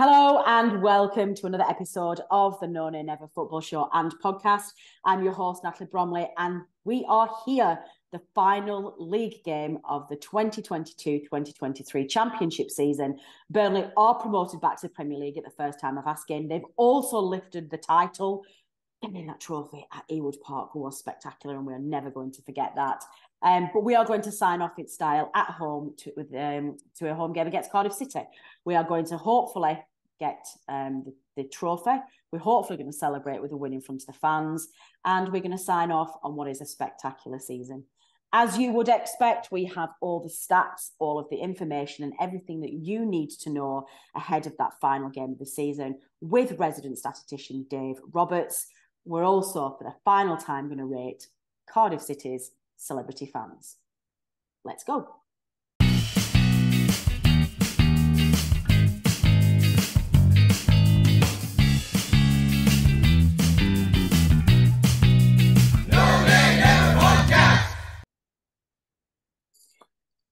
Hello and welcome to another episode of the No Nay Never Football Show and Podcast. I'm your host, Natalie Bromley, and we are here, the final league game of the 2022-2023 Championship season. Burnley are promoted back to the Premier League at the first time of asking. They've also lifted the title. Getting that trophy at Ewood Park was spectacular, and we're never going to forget that. But we are going to sign off in style at home to a home game against Cardiff City. We are going to hopefully get the trophy. We're hopefully going to celebrate with a win in front of the fans, and we're going to sign off on what is a spectacular season. As you would expect, we have all the stats, all of the information and everything that you need to know ahead of that final game of the season with resident statistician Dave Roberts. We're also, for the final time, going to rate Cardiff City's celebrity fans. Let's go.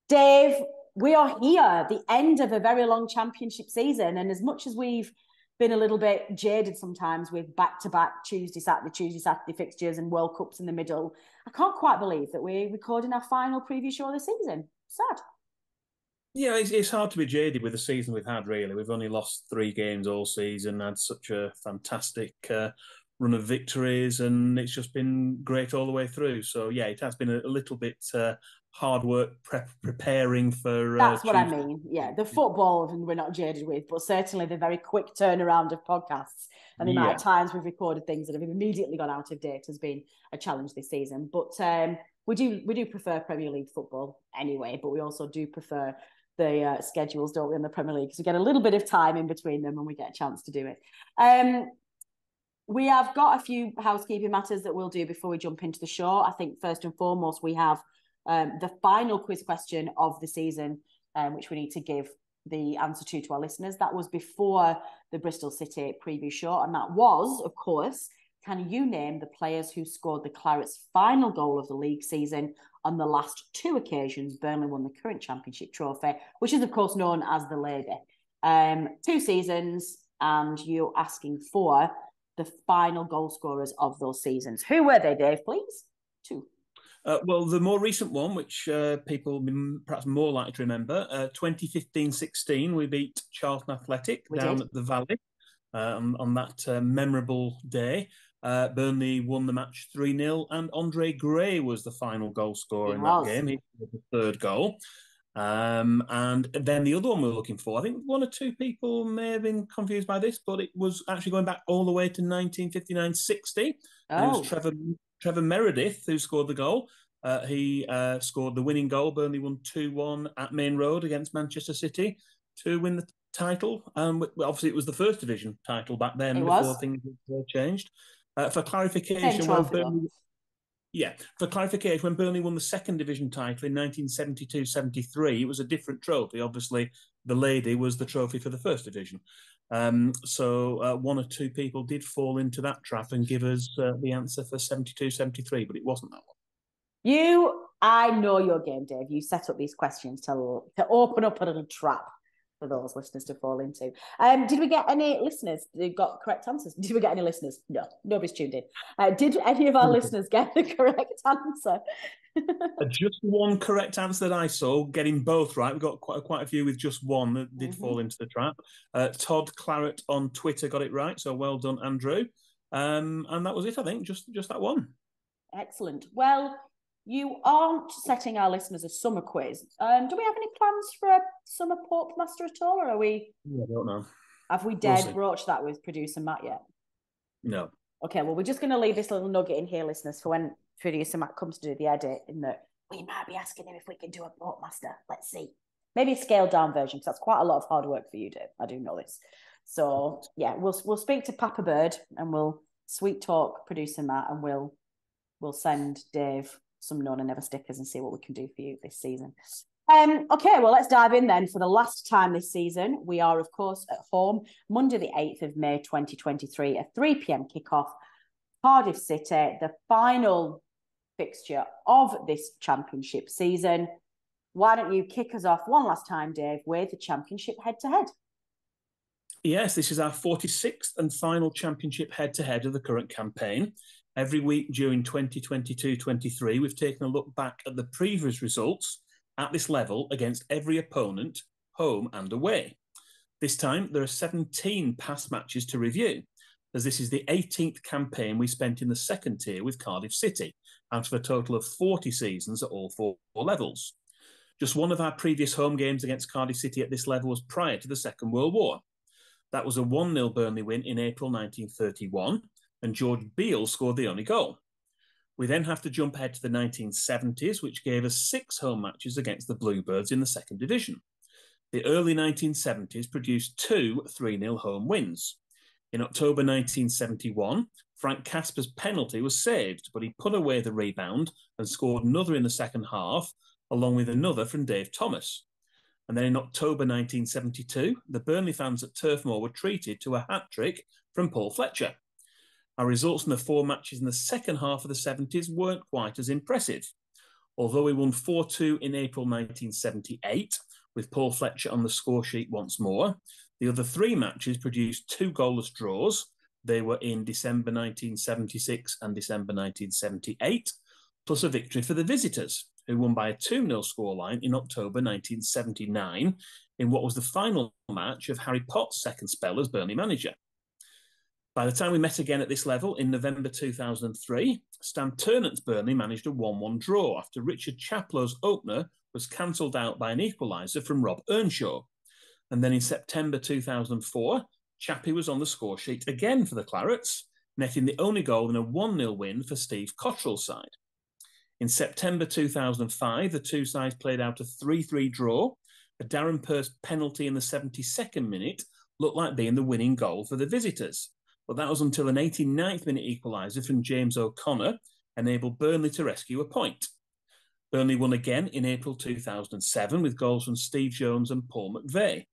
Dave, we are here, the end of a very long championship season. And as much as we've been a little bit jaded sometimes with back-to-back Tuesday, Saturday fixtures and World Cups in the middle, I can't quite believe that we're recording our final preview show of the season. Sad. Yeah, it's hard to be jaded with the season we've had, really. We've only lost 3 games all season, had such a fantastic run of victories, and it's just been great all the way through. So, yeah, it has been a little bit hard work preparing for... That's what I mean. Yeah, the football we're not jaded with, but certainly the very quick turnaround of podcasts and the amount of times we've recorded things that have immediately gone out of date has been a challenge this season. But we do prefer Premier League football anyway, but we also do prefer the schedules, don't we, in the Premier League, because we get a little bit of time in between them and we get a chance to do it. We have got a few housekeeping matters that we'll do before we jump into the show. I think first and foremost, we have the final quiz question of the season, which we need to give the answer to our listeners. That was before the Bristol City preview show, and that was, of course, can you name the players who scored the Clarets' final goal of the league season on the last 2 occasions Burnley won the current championship trophy, which is, of course, known as the Lady. 2 seasons, and you're asking for the final goal scorers of those seasons. Who were they, Dave, please? 2. Well, the more recent one, which people perhaps more likely to remember, 2015-16, we beat Charlton Athletic down at the Valley on that memorable day. Burnley won the match 3-0, and Andre Gray was the final goal scorer in that game. He was the 3rd goal. And then the other one we were looking for, I think 1 or 2 people may have been confused by this, but it was actually going back all the way to 1959-60. And it was Trevor Meredith who scored the goal. He scored the winning goal. Burnley won 2-1 at Main Road against Manchester City to win the title. Obviously, it was the First Division title back then before things had changed. For clarification, when Burnley won the 2nd Division title in 1972-73, it was a different trophy. Obviously, the Lady was the trophy for the First Division. So 1 or 2 people did fall into that trap and give us the answer for 72-73, but it wasn't that one. I know your game, Dave. You set up these questions to open up a little trap for those listeners to fall into. Did we get any listeners who got correct answers? Did we get any listeners? No, nobody's tuned in. Did any of our listeners get the correct answer? Just 1 correct answer that I saw, getting both right. We've got quite a few with just 1 that did fall into the trap. Todd Claret on Twitter got it right, so well done, Andrew. And that was it, I think, just that 1. Excellent. Well, you aren't setting our listeners a summer quiz. Do we have any plans for a summer Pope Master at all, or are we? I don't know. Have we dared broach that with producer Matt yet? No. Okay, well, we're just going to leave this little nugget in here, listeners, for when producer Matt comes to do the edit, in that we might be asking him if we can do a Pope Master. Let's see. Maybe a scaled down version, because that's quite a lot of hard work for you, Dave. I do know this. So, yeah, we'll speak to Papa Bird and we'll sweet talk producer Matt, and we'll send Dave some No Nay Never stickers and see what we can do for you this season. Okay, well, let's dive in then. For the last time this season, we are, of course, at home, Monday the 8th of May, 2023, a 3 p.m. kickoff, Cardiff City, the final fixture of this championship season. Why don't you kick us off one last time, Dave, with the championship head-to-head? Yes, this is our 46th and final Championship head-to-head of the current campaign. Every week during 2022-23, we've taken a look back at the previous results at this level against every opponent, home and away. This time, there are 17 past matches to review, as this is the 18th campaign we spent in the second tier with Cardiff City, out of a total of 40 seasons at all four levels. Just one of our previous home games against Cardiff City at this level was prior to the Second World War. That was a 1-0 Burnley win in April 1931, and George Beale scored the only goal. We then have to jump ahead to the 1970s, which gave us 6 home matches against the Bluebirds in the second division. The early 1970s produced 2 3-0 home wins. In October 1971, Frank Casper's penalty was saved, but he put away the rebound and scored another in the second half, along with another from Dave Thomas. And then in October 1972, the Burnley fans at Turf Moor were treated to a hat-trick from Paul Fletcher. Our results in the 4 matches in the second half of the 70s weren't quite as impressive. Although we won 4-2 in April 1978, with Paul Fletcher on the score sheet once more, the other 3 matches produced 2 goalless draws. They were in December 1976 and December 1978, plus a victory for the visitors, who won by a 2-0 scoreline in October 1979 in what was the final match of Harry Potts' second spell as Burnley manager. By the time we met again at this level in November 2003, Stan Ternant's Burnley managed a 1-1 draw after Richard Chaplow's opener was cancelled out by an equaliser from Rob Earnshaw. And then in September 2004, Chappie was on the score sheet again for the Clarets, netting the only goal in a 1-0 win for Steve Cottrell's side. In September 2005, the two sides played out a 3-3 draw. A Darren Pearce penalty in the 72nd minute looked like being the winning goal for the visitors. But that was until an 89th minute equaliser from James O'Connor enabled Burnley to rescue a point. Burnley won again in April 2007 with goals from Steve Jones and Paul McVeigh.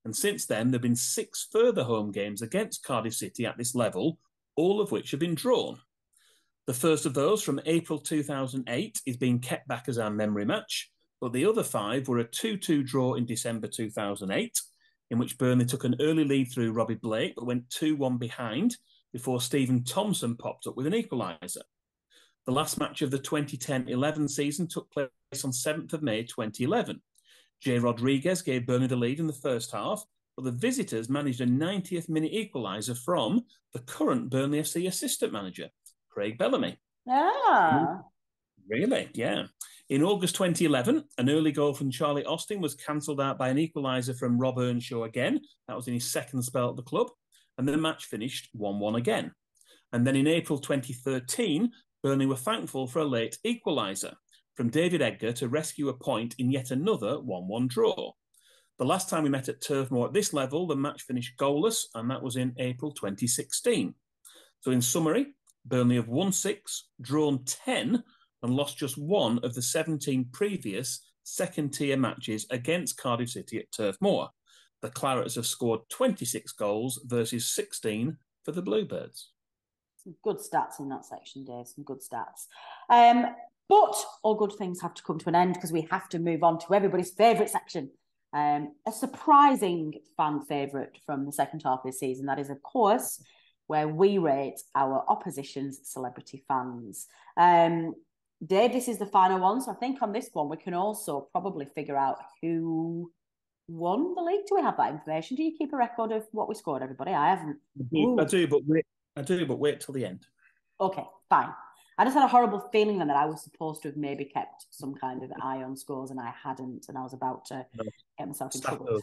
And since then, there have been 6 further home games against Cardiff City at this level, all of which have been drawn. The first of those, from April 2008, is being kept back as our memory match, but the other 5 were a 2-2 draw in December 2008, in which Burnley took an early lead through Robbie Blake, but went 2-1 behind before Stephen Thompson popped up with an equaliser. The last match of the 2010-11 season took place on 7th of May 2011. Jay Rodriguez gave Burnley the lead in the first half, but the visitors managed a 90th minute equaliser from the current Burnley FC assistant manager, Craig Bellamy. Ah. Really? Yeah. In August 2011, an early goal from Charlie Austin was cancelled out by an equaliser from Rob Earnshaw again. That was in his second spell at the club. And the match finished 1-1 again. And then in April 2013, Burnley were thankful for a late equaliser from David Edgar to rescue a point in yet another 1-1 draw. The last time we met at Turf Moor at this level, the match finished goalless, and that was in April 2016. So in summary, Burnley have won 6, drawn 10, and lost just 1 of the 17 previous second-tier matches against Cardiff City at Turf Moor. The Clarets have scored 26 goals versus 16 for the Bluebirds. Some good stats in that section, Dave. Some good stats. But all good things have to come to an end because we have to move on to everybody's favourite section. A surprising fan favourite from the second half of the season. That is, of course, where we rate our opposition's celebrity fans. Dave, this is the final one. So I think on this one, we can also probably figure out who won the league. Do we have that information? Do you keep a record of what we scored, everybody? I haven't. I do, but wait till the end. Okay, fine. I just had a horrible feeling then that I was supposed to have maybe kept some kind of eye on scores and I hadn't, and I was about to get myself in trouble.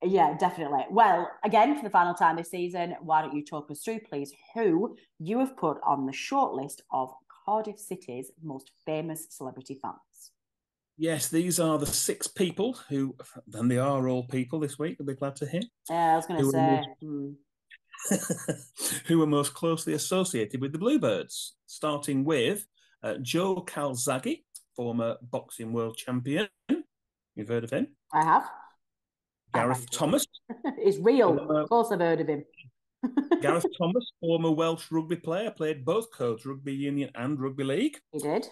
Yeah, definitely. Well, again, for the final time this season, why don't you talk us through, please, who you have put on the shortlist of Cardiff City's most famous celebrity fans? Yes, these are the 6 people who, and they are all people this week, I'll be glad to hear. Yeah, I was going to say... who are most closely associated with the Bluebirds, starting with Joe Calzaghe, former boxing world champion. You've heard of him? I have. Gareth Thomas. It's real. Of course I've heard of him. Gareth Thomas, former Welsh rugby player, played both codes, rugby union and rugby league. He did.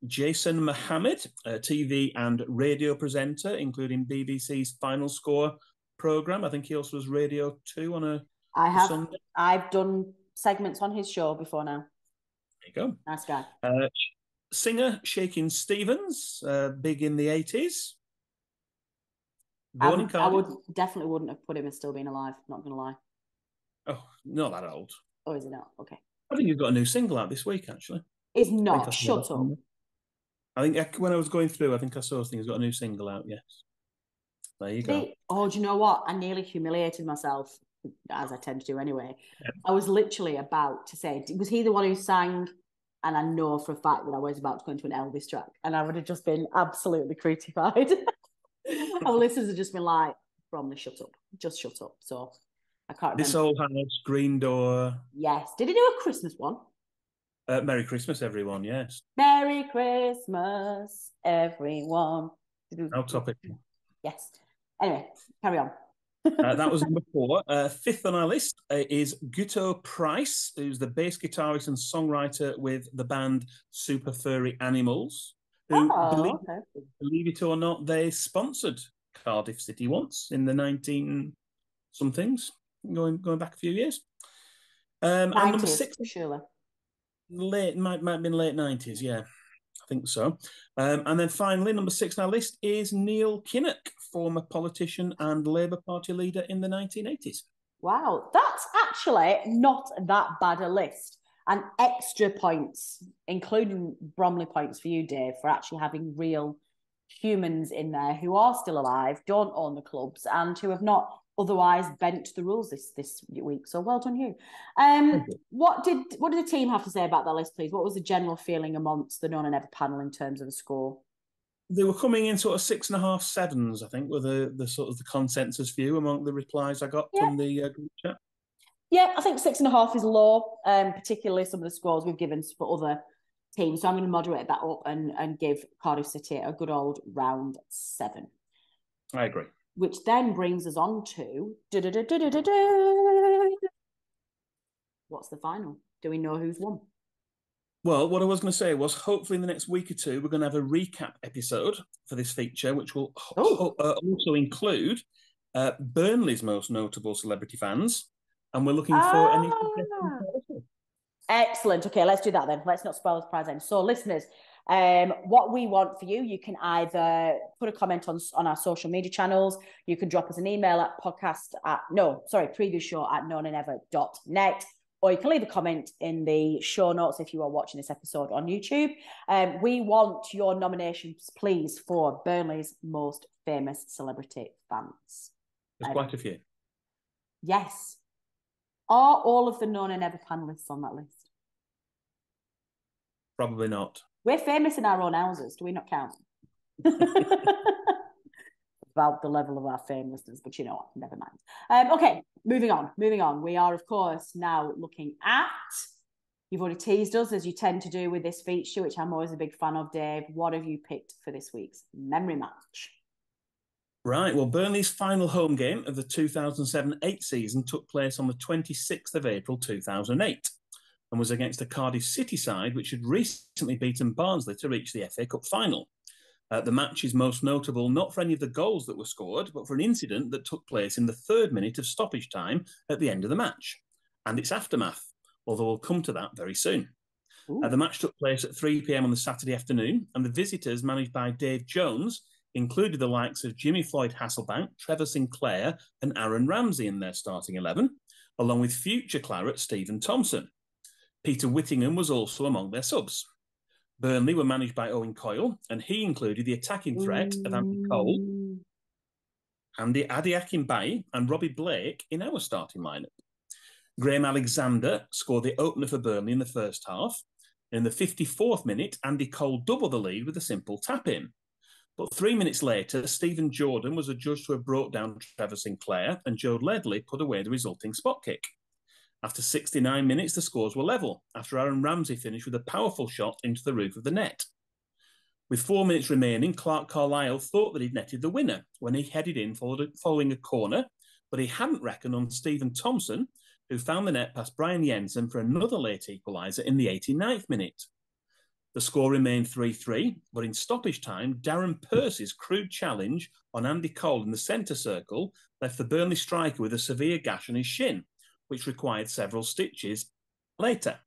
Jason Mohammed, a TV and radio presenter, including BBC's Final Score programme. I think he also does Radio 2 on a Sunday. I've done segments on his show before now. There you go. Nice guy. Singer Shakin' Stevens, big in the 80s. Born in Cardiff. Definitely wouldn't have put him as still being alive, not going to lie. Oh, not that old. Oh, is he not? Okay. I think he's got a new single out this week, actually. He's not. Shut up. I think when I was going through, I think I saw he's got a new single out, yes. There you go. Do you know what? I nearly humiliated myself, as I tend to do anyway. Yeah. I was literally about to say, was he the one who sang? And I know for a fact that I was about to go into an Elvis track, and I would have just been absolutely crucified. Our listeners have just been like, Bromley, shut up. Just shut up. So I can't remember. This Old House, Green Door. Yes. Did he do a Christmas one? Merry Christmas, everyone, yes. Merry Christmas, everyone. Out topic. Yes. Anyway, carry on. That was number 4. Fifth on our list is Guto Price, who's the bass guitarist and songwriter with the band Super Furry Animals. Who, believe it or not, they sponsored Cardiff City once in the 19-somethings, going back a few years. 90s, and number 6, surely. Might have been late 90s, yeah. I think so. And then finally, number 6 on our list is Neil Kinnock, former politician and Labour Party leader in the 1980s. Wow, that's actually not that bad a list. And extra points, including Bromley points for you, Dave, for actually having real humans in there who are still alive, don't own the clubs, and who have not otherwise bent the rules this week. So well done you. What did the team have to say about that list, please? What was the general feeling amongst the None and Ever panel in terms of the score? They were coming in sort of 6.5, 7s, I think, were the sort of the consensus view among the replies I got from the group chat. Yeah, I think 6.5 is low, particularly some of the scores we've given for other teams. So I'm going to moderate that up and give Cardiff City a good old round 7. I agree. Which then brings us on to what's the final? Do we know who's won? Well, what I was going to say was hopefully in the next week or two, we're going to have a recap episode for this feature, which will also include Burnley's most notable celebrity fans. And we're looking for any suggestions. Excellent. Okay, let's do that then. Let's not spoil the surprise then. So, listeners, what we want for you, you can either put a comment on our social media channels. You can drop us an email at previousshow@knownandever.net, or you can leave a comment in the show notes if you are watching this episode on YouTube. We want your nominations, please, for Burnley's most famous celebrity fans. There's quite a few. Yes. Are all of the Known and Ever panelists on that list? Probably not. We're famous in our own houses. Do we not count? About the level of our fame, listeners, but you know what? Never mind. Okay, moving on. We are, of course, now looking at, you've already teased us, as you tend to do with this feature, which I'm always a big fan of, Dave. What have you picked for this week's memory match? Right, well, Burnley's final home game of the 2007-8 season took place on the 26th of April 2008 and was against a Cardiff City side which had recently beaten Barnsley to reach the FA Cup final. The match is most notable not for any of the goals that were scored, but for an incident that took place in the 3rd minute of stoppage time at the end of the match, and its aftermath, although we'll come to that very soon. The match took place at 3 p.m. on the Saturday afternoon, and the visitors, managed by Dave Jones, included the likes of Jimmy Floyd Hasselbank, Trevor Sinclair and Aaron Ramsey in their starting 11, along with future Clarets Stephen Thompson. Peter Whittingham was also among their subs. Burnley were managed by Owen Coyle, and he included the attacking threat of Andy Cole, Adi Akinbaye and Robbie Blake in our starting lineup. Graham Alexander scored the opener for Burnley in the first half. In the 54th minute, Andy Cole doubled the lead with a simple tap-in. But 3 minutes later, Stephen Jordan was adjudged to have brought down Trevor Sinclair, and Joe Ledley put away the resulting spot kick. After 69 minutes, the scores were level, after Aaron Ramsey finished with a powerful shot into the roof of the net. With 4 minutes remaining, Clark Carlisle thought that he'd netted the winner when he headed in following a corner, but he hadn't reckoned on Stephen Thompson, who found the net past Brian Jensen for another late equaliser in the 89th minute. The score remained 3-3, but in stoppage time, Darren Pearce's crude challenge on Andy Cole in the centre circle left the Burnley striker with a severe gash on his shin, which required several stitches later.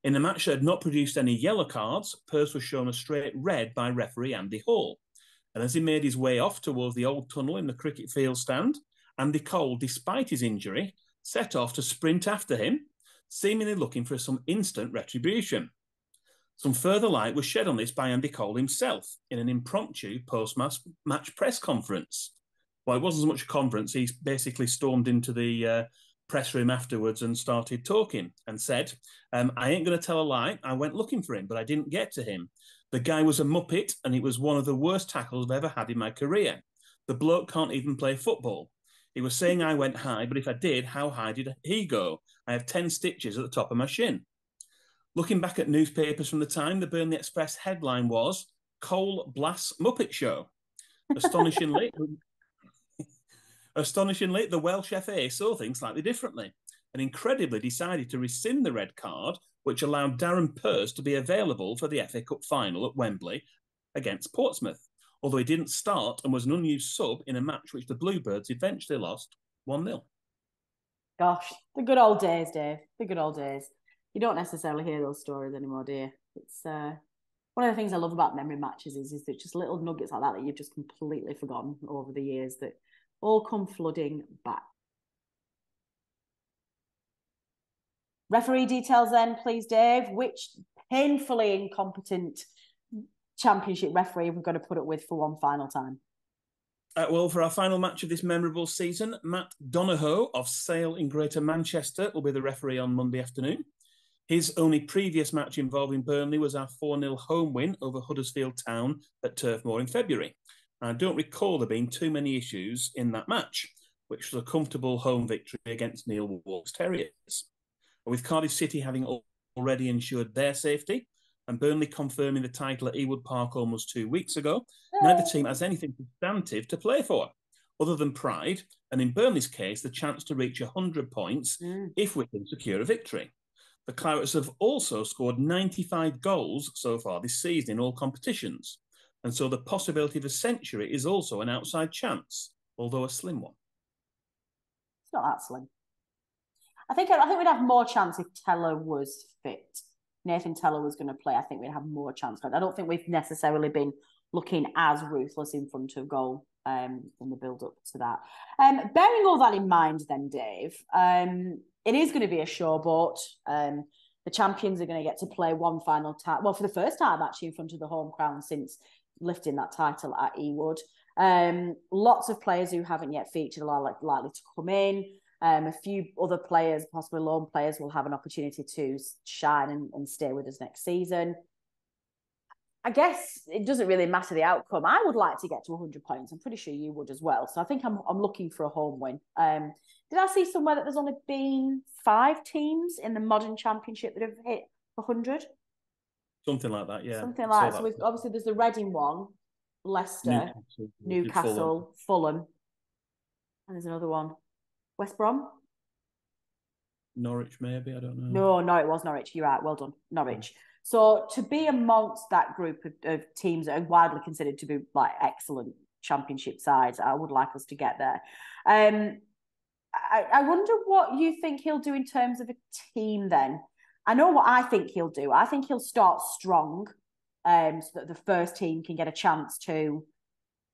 In a match that had not produced any yellow cards, Pearce was shown a straight red by referee Andy Hall. And as he made his way off towards the old tunnel in the cricket field stand, Andy Cole, despite his injury, set off to sprint after him, seemingly looking for some instant retribution. Some further light was shed on this by Andy Cole himself in an impromptu post-match press conference. Well, it wasn't so much a conference. He basically stormed into the press room afterwards and started talking and said, I ain't going to tell a lie. I went looking for him, but I didn't get to him. The guy was a muppet, and it was one of the worst tackles I've ever had in my career. The bloke can't even play football. He was saying I went high, but if I did, how high did he go? I have 10 stitches at the top of my shin. Looking back at newspapers from the time, the Burnley Express headline was, Cole Blasts Muppet Show. Astonishingly, the Welsh FA saw things slightly differently and incredibly decided to rescind the red card, which allowed Darren Pearce to be available for the FA Cup final at Wembley against Portsmouth, although he didn't start and was an unused sub in a match which the Bluebirds eventually lost 1-0. Gosh, the good old days, Dave. The good old days. You don't necessarily hear those stories anymore, do you? It's one of the things I love about memory matches is that just little nuggets like that you've just completely forgotten over the years that all come flooding back. Referee details then, please, Dave. Which painfully incompetent Championship referee we're going to put up with for one final time? Well, for our final match of this memorable season, Matt Donohoe of Sale in Greater Manchester will be the referee on Monday afternoon. His only previous match involving Burnley was our 4-0 home win over Huddersfield Town at Turf Moor in February. I don't recall there being too many issues in that match, which was a comfortable home victory against Neil Warnock's Terriers. With Cardiff City having already ensured their safety and Burnley confirming the title at Ewood Park almost 2 weeks ago, neither team has anything substantive to play for, other than pride, and in Burnley's case, the chance to reach 100 points if we can secure a victory. The Clarets have also scored 95 goals so far this season in all competitions, and so the possibility of a century is also an outside chance, although a slim one. It's not that slim. I think we'd have more chance if Teller was fit. Nathan Teller was going to play. I think we'd have more chance. I don't think we've necessarily been looking as ruthless in front of goal in the build-up to that. Bearing all that in mind then, Dave, it is going to be a showboat. The champions are going to get to play one final time. Well, for the first time, actually, in front of the home crowd since lifting that title at Ewood. Lots of players who haven't yet featured are likely to come in. A few other players, possibly loan players, will have an opportunity to shine and stay with us next season. I guess it doesn't really matter the outcome. I would like to get to 100 points. I'm pretty sure you would as well. So I think I'm looking for a home win. Did I see somewhere that there's only been 5 teams in the modern championship that have hit 100? Something like that, yeah. Something like that. So obviously there's the Reading one, Leicester, Newcastle, Fulham, and there's another one. West Brom? Norwich, maybe, I don't know. No, it was Norwich. You're right, well done. Norwich. So to be amongst that group of teams that are widely considered to be like excellent championship sides, I would like us to get there. I wonder what you think he'll do in terms of a team then. I know what I think he'll do. I think he'll start strong so that the first team can get a chance to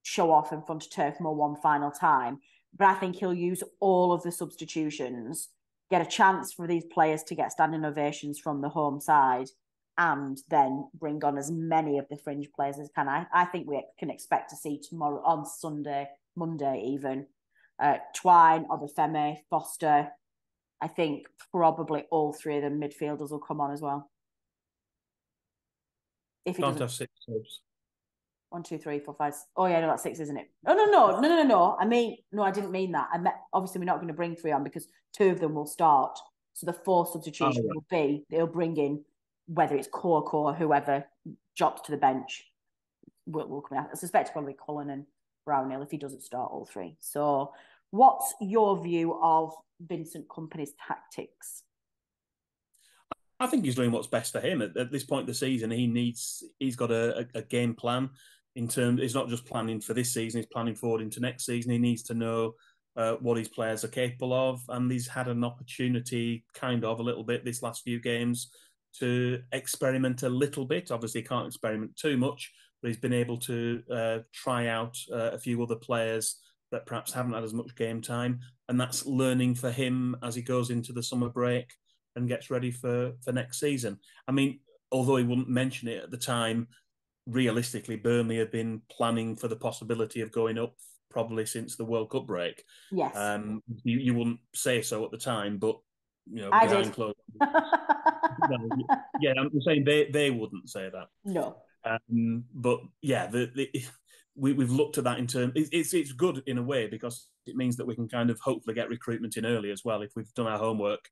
show off in front of Turf Moor one final time. But I think he'll use all of the substitutions, get a chance for these players to get standing ovations from the home side, and then bring on as many of the fringe players as can. I think we can expect to see tomorrow, on Sunday, Monday even, Twine, Obafemi, Foster. I think probably all 3 of the midfielders will come on as well. If he can't have 6 subs. 1, 2, 3, 4, 5. Oh yeah, no, that's 6, isn't it? No. I mean, no, I didn't mean that. Obviously we're not going to bring 3 on because 2 of them will start. So the 4 substitutions will be they'll bring in whether it's core, whoever drops to the bench will come out. I suspect probably Cullen and Brownhill if he doesn't start all 3. So what's your view of Vincent Kompany's tactics? I think he's doing what's best for him at this point of the season. He's got a game plan in terms. He's not just planning for this season; he's planning forward into next season. He needs to know what his players are capable of, and he's had an opportunity, kind of a little bit, this last few games to experiment a little bit. Obviously, he can't experiment too much, but he's been able to try out a few other players that perhaps haven't had as much game time, and that's learning for him as he goes into the summer break and gets ready for next season. I mean, although he wouldn't mention it at the time, realistically, Burnley have been planning for the possibility of going up probably since the World Cup break. Yes. You wouldn't say so at the time, but I did. closed. Yeah, I'm saying they wouldn't say that. No. But yeah, we've looked at that in terms. It's good in a way because it means that we can kind of hopefully get recruitment in early as well. If we've done our homework,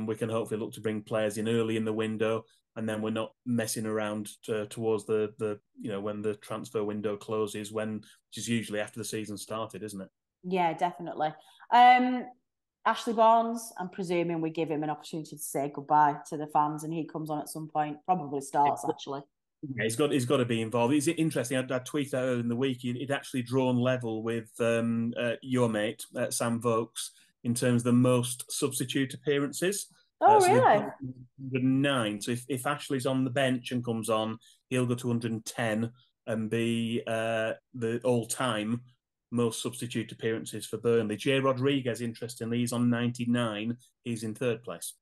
we can hopefully look to bring players in early in the window, and then we're not messing around towards the when the transfer window closes, which is usually after the season started, isn't it? Yeah, definitely. Ashley Barnes, I'm presuming we give him an opportunity to say goodbye to the fans, and he comes on at some point. Probably starts actually. Yeah, he's got to be involved. It's interesting. I tweeted out earlier in the week. He'd actually drawn level with your mate Sam Vokes in terms of the most substitute appearances. Oh, really? 109. So if Ashley's on the bench and comes on, he'll go to 110 and be the all-time most substitute appearances for Burnley. Jay Rodriguez, interestingly, he's on 99. He's in third place.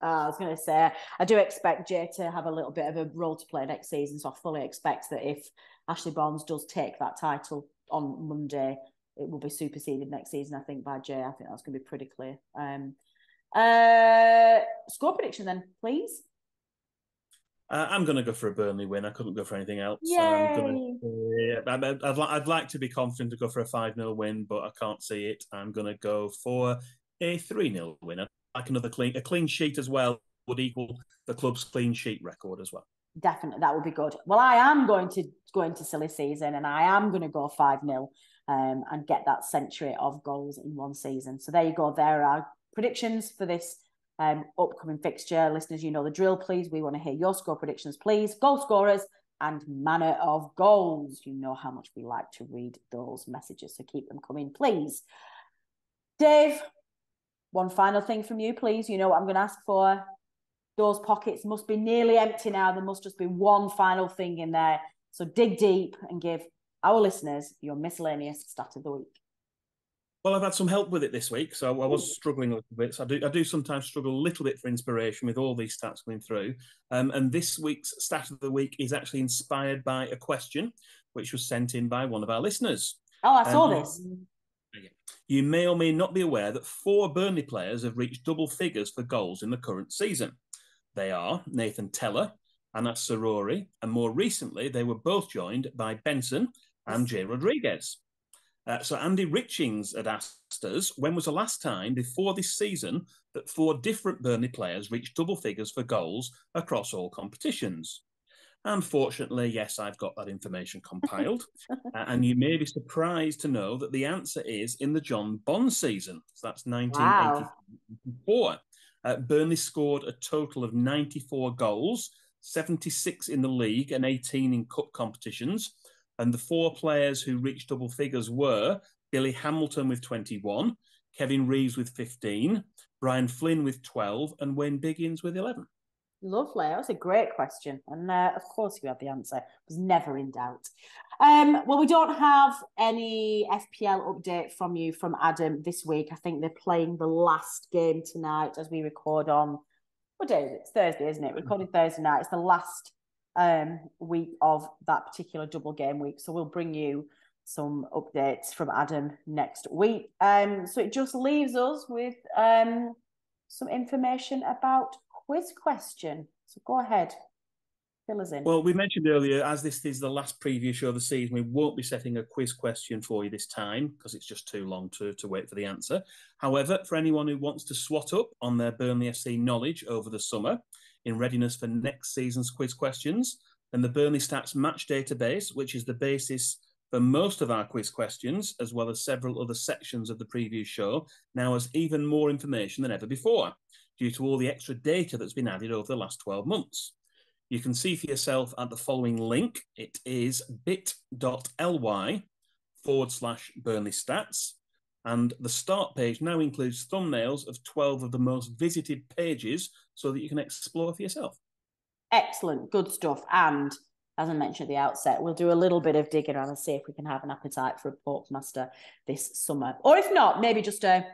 I was going to say, I do expect Jay to have a little bit of a role to play next season, so I fully expect that if Ashley Barnes does take that title on Monday, it will be superseded next season, I think, by Jay. I think that's going to be pretty clear. Score prediction then, please. I'm going to go for a Burnley win. I couldn't go for anything else. Yay! I'd like to be confident to go for a 5-0 win, but I can't see it. I'm going to go for a 3-0 win. I'd like a clean sheet as well would equal the club's clean sheet record as well. Definitely, that would be good. Well, I am going to go into silly season, and I am going to go 5-0 and get that century of goals in one season. So there you go. There are predictions for this upcoming fixture. Listeners, you know the drill, please. We want to hear your score predictions, please. Goal scorers and manner of goals. You know how much we like to read those messages, so keep them coming, please. Dave, one final thing from you, please. You know what I'm going to ask for. Those pockets must be nearly empty now. There must just be one final thing in there. So dig deep and give our listeners your miscellaneous stat of the week. Well, I've had some help with it this week, so I was struggling a little bit. So I do sometimes struggle a little bit for inspiration with all these stats going through. And this week's stat of the week is actually inspired by a question which was sent in by one of our listeners. Oh, I saw this. You may or may not be aware that 4 Burnley players have reached double figures for goals in the current season. They are Nathan Teller, Anas Sarori, and more recently they were both joined by Benson and Jay Rodriguez. So Andy Richings had asked us, when was the last time before this season that 4 different Burnley players reached double figures for goals across all competitions? Unfortunately, yes, I've got that information compiled. And you may be surprised to know that the answer is in the John Bond season. So that's 1984. Wow. Burnley scored a total of 94 goals, 76 in the league and 18 in cup competitions. And the 4 players who reached double figures were Billy Hamilton with 21, Kevin Reeves with 15, Brian Flynn with 12, and Wayne Biggins with 11. Lovely. That was a great question. And of course you had the answer. It was never in doubt. Well, we don't have any FPL update from you from Adam this week. I think they're playing the last game tonight as we record on, what day is it? It's Thursday, isn't it? Recording Thursday night. It's the last week of that particular double game week. So we'll bring you some updates from Adam next week. So it just leaves us with some information about quiz question. So go ahead, fill us in. Well, we mentioned earlier, as this is the last preview show of the season, we won't be setting a quiz question for you this time because it's just too long to wait for the answer. However, for anyone who wants to swat up on their Burnley FC knowledge over the summer in readiness for next season's quiz questions, then the Burnley Stats Match Database, which is the basis for most of our quiz questions, as well as several other sections of the previous show, now has even more information than ever before. due to all the extra data that's been added over the last 12 months. You can see for yourself at the following link. It is bit.ly/Burnley Stats. And the start page now includes thumbnails of 12 of the most visited pages so that you can explore for yourself. Excellent, good stuff. And as I mentioned at the outset, we'll do a little bit of digging around and see if we can have an appetite for a Pork Master this summer. Or if not, maybe just a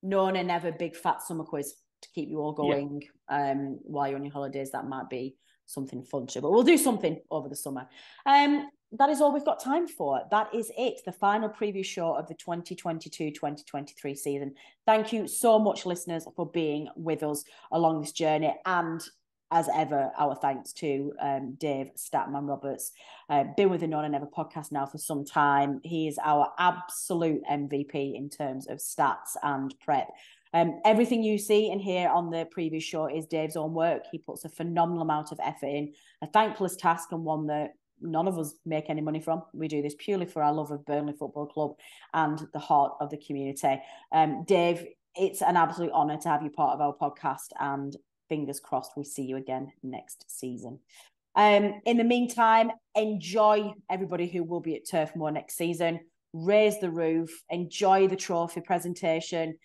known and never big fat summer quiz to keep you all going while you're on your holidays. That might be something fun too. But we'll do something over the summer. That is all we've got time for. That is it, the final preview show of the 2022-2023 season. Thank you so much, listeners, for being with us along this journey. And as ever, our thanks to Dave Statman Roberts. Been with the Known and Never podcast now for some time. He is our absolute MVP in terms of stats and prep. Everything you see and hear on the previous show is Dave's own work. He puts a phenomenal amount of effort in, a thankless task and one that none of us make any money from. We do this purely for our love of Burnley Football Club and the heart of the community. Dave, it's an absolute honour to have you part of our podcast, and fingers crossed we see you again next season. In the meantime, enjoy everybody who will be at Turf Moor next season. Raise the roof, enjoy the trophy presentation.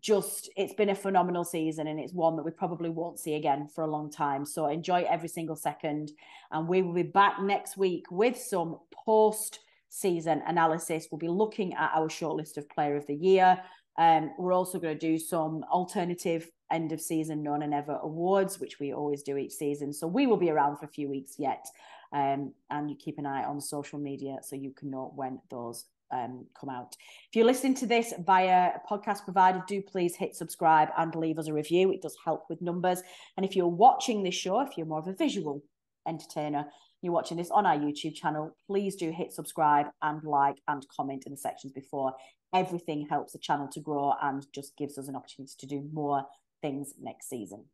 It's been a phenomenal season, and it's one that we probably won't see again for a long time. So enjoy every single second. And we will be back next week with some post-season analysis. We'll be looking at our shortlist of Player of the Year. We're also going to do some alternative end of season Known and Never awards, which we always do each season. So we will be around for a few weeks yet. And you keep an eye on social media so you can know when those come out. If you're listening to this via a podcast provider, do please hit subscribe and leave us a review. It does help with numbers. And if you're watching this show, if you're more of a visual entertainer, you're watching this on our YouTube channel, please do hit subscribe and like and comment in the sections before. Everything helps the channel to grow and just gives us an opportunity to do more things next season.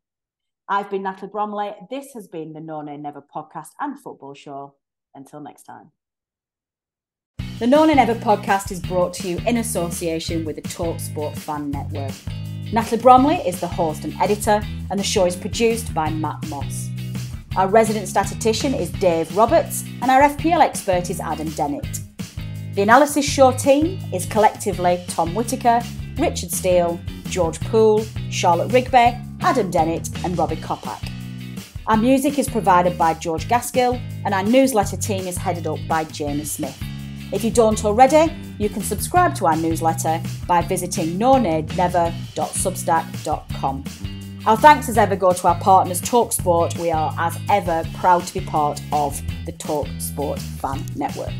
I've been Natalie Bromley. This has been the Known and Never podcast and football show. Until next time. The Known and Never podcast is brought to you in association with the TalkSport Fan Network. Natalie Bromley is the host and editor, and the show is produced by Matt Moss. Our resident statistician is Dave Roberts, and our FPL expert is Adam Dennett. The analysis show team is collectively Tom Whittaker, Richard Steele, George Poole, Charlotte Rigby, Adam Dennett and Robbie Kopak. Our music is provided by George Gaskill, and our newsletter team is headed up by Jamie Smith. If you don't already, you can subscribe to our newsletter by visiting knownandnever.substack.com. Our thanks as ever go to our partners TalkSport. We are as ever proud to be part of the TalkSport Fan Network.